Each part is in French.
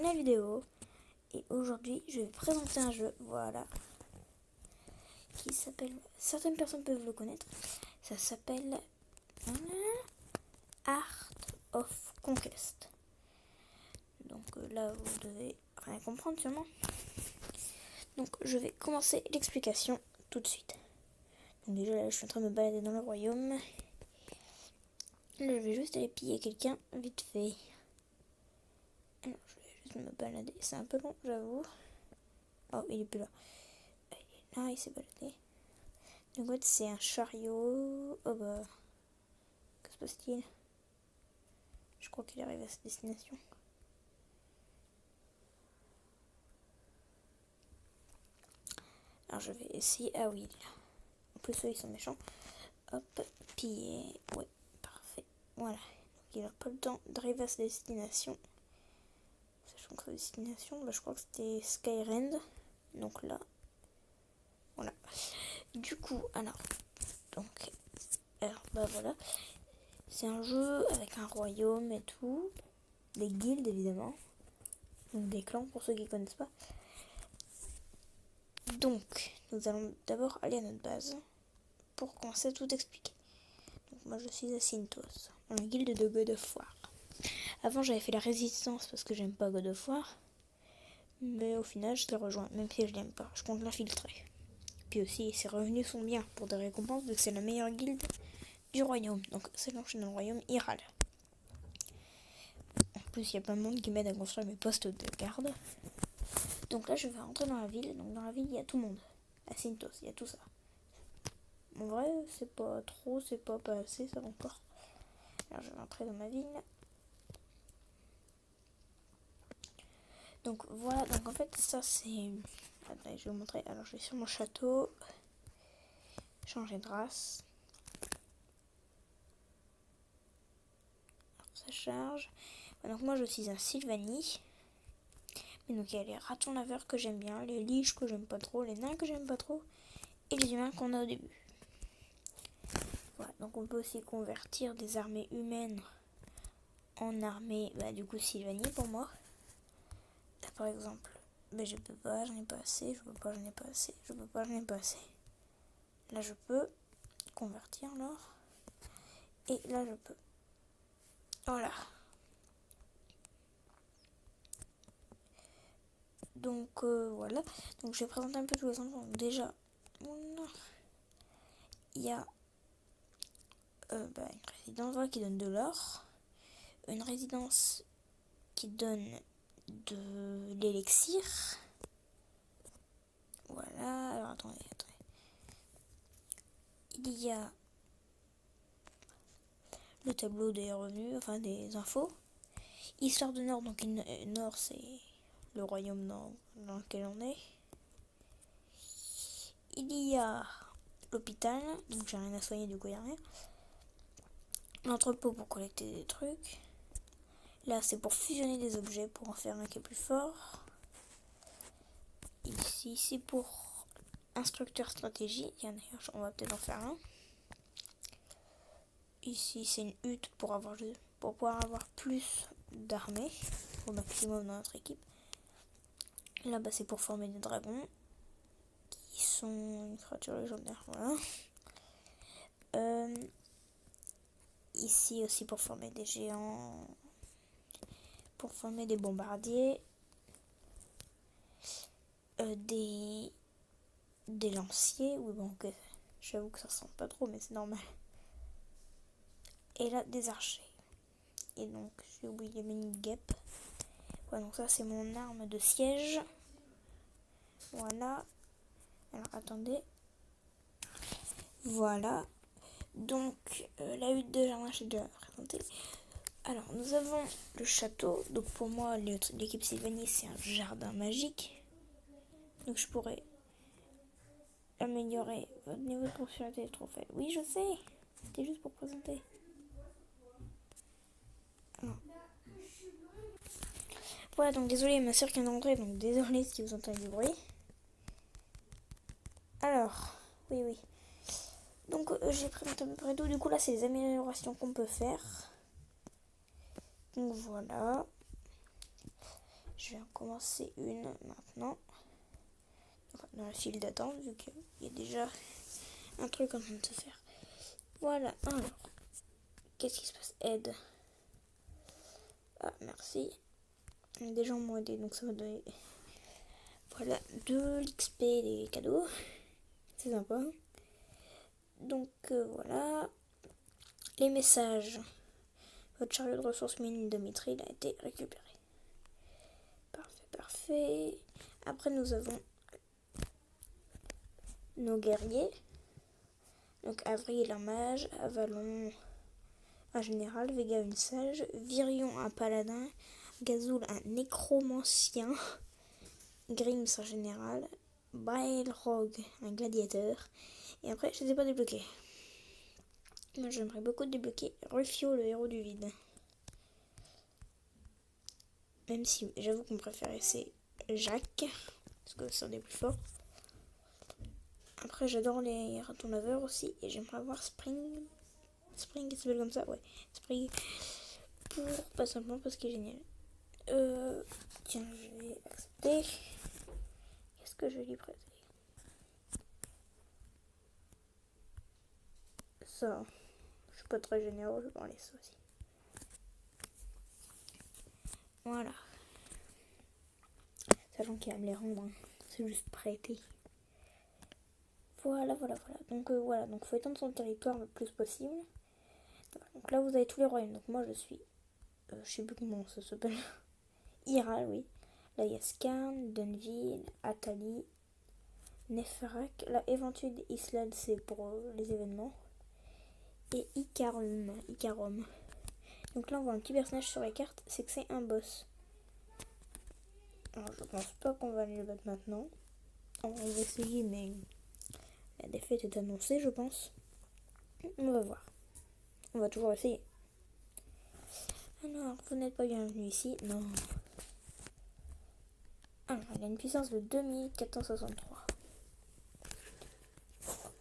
nouvelle vidéo. Et aujourd'hui, je vais présenter un jeu, voilà, qui s'appelle, certaines personnes peuvent le connaître, ça s'appelle Art of Conquest. Donc là, vous devez rien comprendre sûrement. Donc je vais commencer l'explication tout de suite. Donc déjà là, je suis en train de me balader dans le royaume. Là, je vais juste aller piller quelqu'un vite fait. Alors, je vais juste me balader. C'est un peu long, j'avoue. Oh, il est plus là. Il est là, il s'est baladé. Donc, en fait, c'est un chariot. Oh bah. Que se passe-t-il? Je crois qu'il arrive à sa destination. Alors, je vais essayer. Ah oui, là. En plus, eux, ils sont méchants. Hop, piller. Ouais, parfait. Voilà. Donc, il n'a pas le temps d'arriver à sa destination. Sachant que sa destination, bah, je crois que c'était Skyrend. Donc là. Voilà. Du coup, bah voilà. C'est un jeu avec un royaume et tout. Des guildes, évidemment. Donc des clans, pour ceux qui ne connaissent pas. Donc, nous allons d'abord aller à notre base pour commencer à tout expliquer. Donc moi, je suis à Sintos, dans la guilde de God of War. Avant, j'avais fait la résistance parce que j'aime pas God of War. Mais au final, je l'ai rejoint, même si je l'aime pas. Je compte l'infiltrer. Puis aussi, ses revenus sont bien pour des récompenses, vu que c'est la meilleure guilde du royaume. Donc, c'est l'enchaîne dans le royaume Iral. En plus, il y a plein de monde qui m'aide à construire mes postes de garde. Donc là, je vais rentrer dans la ville. Donc dans la ville, il y a tout le monde. À Sintos, il y a tout ça. En vrai, c'est pas trop, c'est pas assez, ça va encore. Alors, je vais rentrer dans ma ville. Donc voilà, donc en fait, ça c'est... Attendez, je vais vous montrer. Alors, je vais sur mon château. Changer de race. Alors, ça charge. Donc moi, je suis un Sylvanie. Mais donc, il y a les ratons laveurs que j'aime bien, les liches que j'aime pas trop, les nains que j'aime pas trop, et les humains qu'on a au début. Voilà, donc on peut aussi convertir des armées humaines en armée, du coup Sylvanie pour moi. Là par exemple, je peux pas, j'en ai pas assez, je peux pas, j'en ai pas assez, je peux pas, j'en ai pas assez. Là je peux convertir alors. Et là je peux. Voilà. Donc voilà. Donc je vais présenter un peu tous les endroits. Donc, déjà, il y a une résidence qui donne de l'or. Une résidence qui donne de l'élixir. Voilà, alors attendez. Il y a le tableau des revenus, enfin des infos. Histoire de Nord, donc Nord c'est le royaume dans lequel on est. Il y a l'hôpital, donc j'ai rien à soigner, du coup il n'y a rien. L'entrepôt pour collecter des trucs. Là c'est pour fusionner des objets pour en faire un qui est plus fort. Ici c'est pour instructeur stratégie, on va peut-être en faire un. Ici c'est une hutte pour pouvoir avoir plus d'armées au maximum dans notre équipe. Là c'est pour former des dragons qui sont une créature légendaire, voilà. Ici aussi pour former des géants, pour former des bombardiers, des lanciers, oui bon, j'avoue que ça ressemble pas trop mais c'est normal. Et là des archers. Et donc j'ai oublié les mini-guêpes. Voilà, donc ça c'est mon arme de siège. Voilà. Alors attendez. Voilà. Donc la hutte de jardin, j'ai déjà présenté. Alors nous avons le château. Donc pour moi l'équipe Sylvanie c'est un jardin magique. Donc je pourrais améliorer votre niveau de popularité trop faible. Oui je sais. C'était juste pour présenter. Alors. Voilà, donc désolé, ma soeur qui vient d'entrer, donc désolé si vous entendez du bruit. Alors, oui. Donc j'ai présenté à peu près tout. Du coup là c'est les améliorations qu'on peut faire. Donc voilà. Je je vais en commencer une maintenant. Enfin, dans la file d'attente, vu qu'il y a déjà un truc en train de se faire. Voilà, alors. Qu'est-ce qui se passe? Aide. Ah, merci. Des gens m'ont aidé, donc ça va donner. Voilà, de l'XP, des cadeaux. C'est sympa. Donc voilà. Les messages. Votre chariot de ressources mine de Mithril a été récupéré. Parfait, parfait. Après, nous avons nos guerriers. Donc Avril un mage, Avalon un général, Vega une sage, Virion un paladin, Gazul un nécromancien, Grims un général, Balrog un gladiateur. Et après, je ne les ai pas débloqués. Moi, j'aimerais beaucoup débloquer Rufio, le héros du vide. Même si j'avoue que mon préféré c'est Jacques, parce que c'est un des plus forts. Après, j'adore les ratons laveurs aussi, et j'aimerais avoir Spring. Spring, il s'appelle comme ça, ouais. Spring, pour pas simplement parce qu'il est génial. Tiens, je vais accepter. Qu'est-ce que je vais lui prêter? Ça, je suis pas très généreux, je vais parler ça aussi. Voilà. Sachant qu'il va me les rendre, hein. C'est juste prêter. Voilà. Donc voilà, donc faut étendre son territoire le plus possible. Voilà. Donc là vous avez tous les royaumes. Donc moi je suis, je sais plus comment ça s'appelle. Iral, oui. Là il y a Skarn, Dunville, Atali, Neferak. Là Éventude Islad c'est pour les événements. Et Icarom. Donc là on voit un petit personnage sur la carte, c'est que c'est un boss. Alors je pense pas qu'on va aller le battre maintenant. On va essayer mais la défaite est annoncée je pense. On va voir. On va toujours essayer. Alors, vous n'êtes pas bienvenu ici. Non. Alors, il a une puissance de 2463.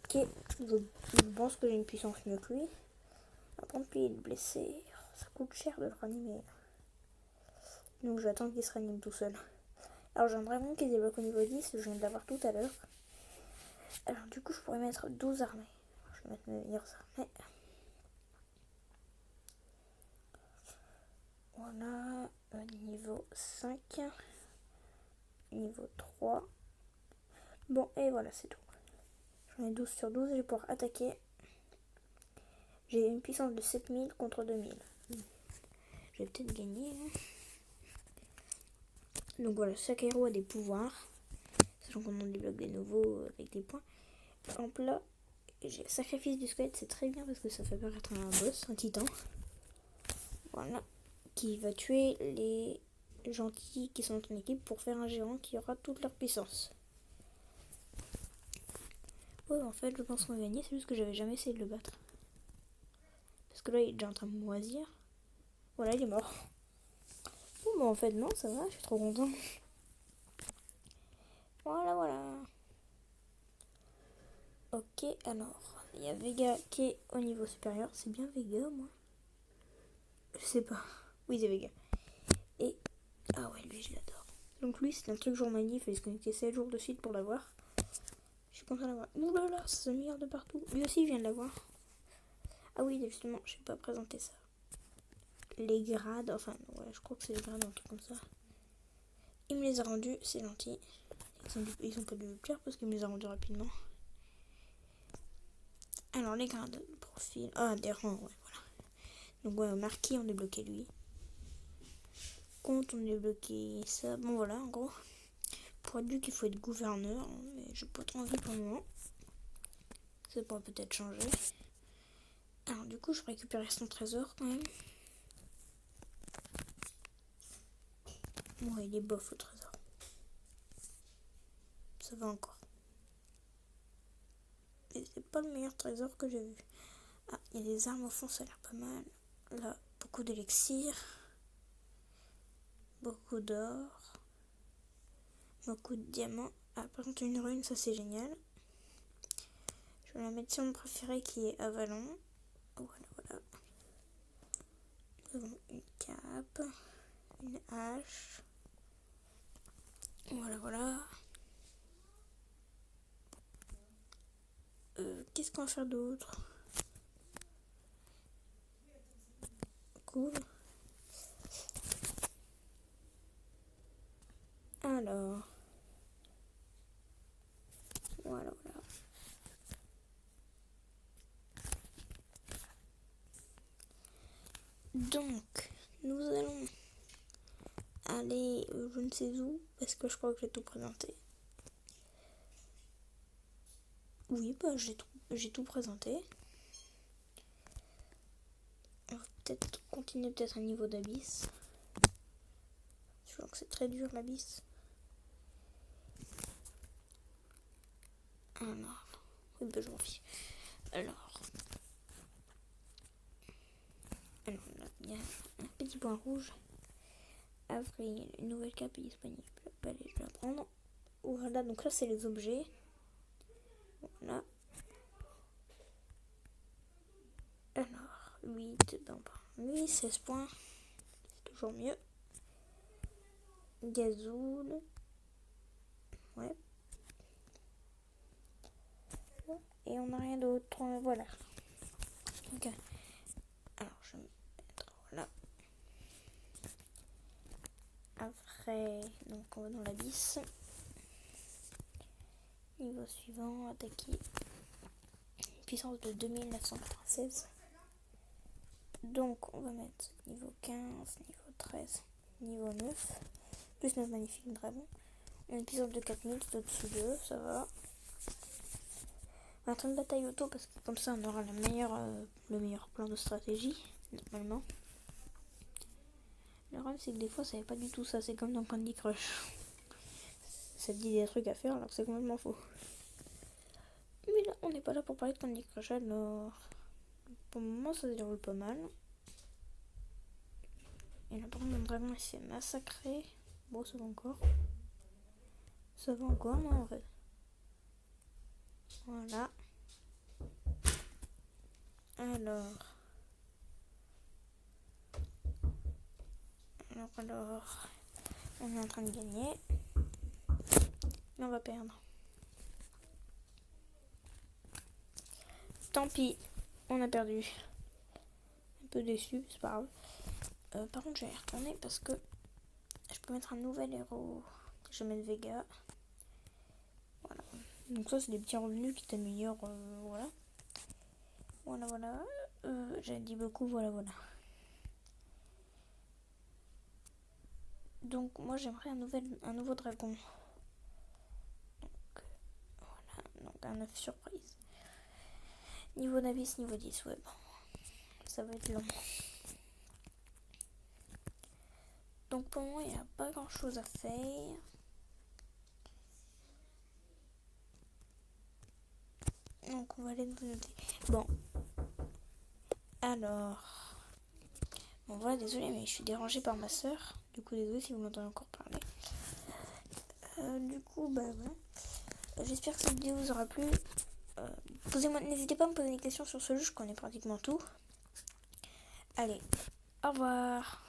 Ok. Je pense que j'ai une puissance mieux que lui. Par contre, lui, il est blessé. Ça coûte cher de le ranimer. Donc, j'attends qu'il se ranime tout seul. Alors, j'ai un dragon qui débloque au niveau 10. Je viens de l'avoir tout à l'heure. Alors, du coup, je pourrais mettre 12 armées. Je vais mettre mes meilleures armées. Voilà, niveau 5, niveau 3. Bon, et voilà, c'est tout. J'en ai 12 sur 12 et je vais pouvoir attaquer. J'ai une puissance de 7000 contre 2000. Je vais peut-être gagner. Donc voilà, chaque héros a des pouvoirs. Sachant qu'on en débloque des nouveaux avec des points. Par exemple là, j'ai sacrifice du squelette, c'est très bien parce que ça fait apparaître un boss, un titan. Voilà. Qui va tuer les gentils qui sont dans ton équipe pour faire un géant qui aura toute leur puissance. Ouais, en fait, je pense qu'on va gagner, c'est juste que j'avais jamais essayé de le battre. Parce que là, il est déjà en train de moisir. Voilà, il est mort. Bon, bah en fait, non, ça va, je suis trop content. Voilà. Ok, alors, il y a Vega qui est au niveau supérieur. C'est bien Vega, moi? Je sais pas. Oui, c'est Vega. Et, ah ouais, lui, je l'adore. Donc lui, c'est un truc journalier, il fallait se connecter 7 jours de suite pour l'avoir. Je suis content d'avoir. Oulala, ça se mire de partout. Lui aussi vient de l'avoir. Ah oui, justement, je sais pas présenter ça. Les grades, enfin, ouais, je crois que c'est les grades, un truc comme ça. Il me les a rendus, c'est gentil. Ils ont pas dû le plaire parce qu'il me les a rendus rapidement. Alors, les grades, profil. Ah, des rangs, ouais, voilà. Donc, ouais, marquis, on débloqué lui. Compte, on débloqué ça. Bon, voilà, en gros. Pour être vu qu'il faut être gouverneur, mais j'ai pas trop envie pour le moment. Ça pourrait peut-être changer. Alors, du coup, je récupérerai son trésor quand même. Ouais, il est bof au trésor. Ça va encore. Mais c'est pas le meilleur trésor que j'ai vu. Ah, il y a des armes au fond, ça a l'air pas mal. Là, beaucoup d'élixir. Beaucoup d'or. Beaucoup de diamants. Ah, par contre, une rune, ça c'est génial. Je vais la mettre sur mon préféré qui est Avalon. Voilà. Nous avons une cape. Une hache. Voilà, voilà. Qu'est-ce qu'on va faire d'autre? Cool. Alors, voilà, voilà. Donc, nous allons aller je ne sais où, parce que je crois que j'ai tout présenté. Oui, bah j'ai tout présenté. On va peut-être continuer peut-être un niveau d'abysse. Je crois que c'est très dur l'abysse. Alors, oui, bah je m'en fiche. Alors, là, il y a un petit point rouge. Avril, une nouvelle cape est disponible. Allez, je vais la prendre. Voilà, donc là c'est les objets. Voilà. Alors, 8, ben, lui, 16 points. C'est toujours mieux. Gazoul. Ouais. Et on n'a rien d'autre. Voilà. Ok. Alors, je vais mettre. Voilà. Après, donc on va dans l'abysse. Niveau suivant, attaquer. Puissance de 2996. Donc on va mettre niveau 15, niveau 13, niveau 9. Plus notre magnifique dragon. Une puissance de 4000, c'est au-dessus d'eux, ça va. On est en train de bataille auto parce que comme ça on aura le meilleur plan de stratégie, normalement. Le problème c'est que des fois ça n'est pas du tout ça, c'est comme dans Candy Crush. Ça te dit des trucs à faire alors que c'est complètement faux. Mais là on n'est pas là pour parler de Candy Crush, alors pour le moment ça se déroule pas mal. Et là par contre mon dragon il s'est massacré. Bon ça va encore. Ça va encore non en fait. Voilà. Alors, on est en train de gagner. Mais on va perdre. Tant pis, on a perdu. Un peu déçu, c'est pas grave. Par contre, je vais y retourner parce que je peux mettre un nouvel héros. Je vais mettre Vega. Voilà. Donc ça, c'est des petits revenus qui t'améliorent. Voilà. Voilà. J'ai dit beaucoup, voilà. Donc moi, j'aimerais un nouveau dragon. Donc voilà. Donc un 9 surprise. Niveau d'abysse, niveau 10, ouais. Bon. Ça va être long. Donc pour moi, il n'y a pas grand chose à faire. Donc on va aller noter. Bon. Alors. Bon voilà, désolé, mais je suis dérangée par ma soeur. Du coup, désolé si vous m'entendez encore parler. Du coup, bah voilà. J'espère que cette vidéo vous aura plu. N'hésitez pas à me poser des questions sur ce jeu, je connais pratiquement tout. Allez, au revoir.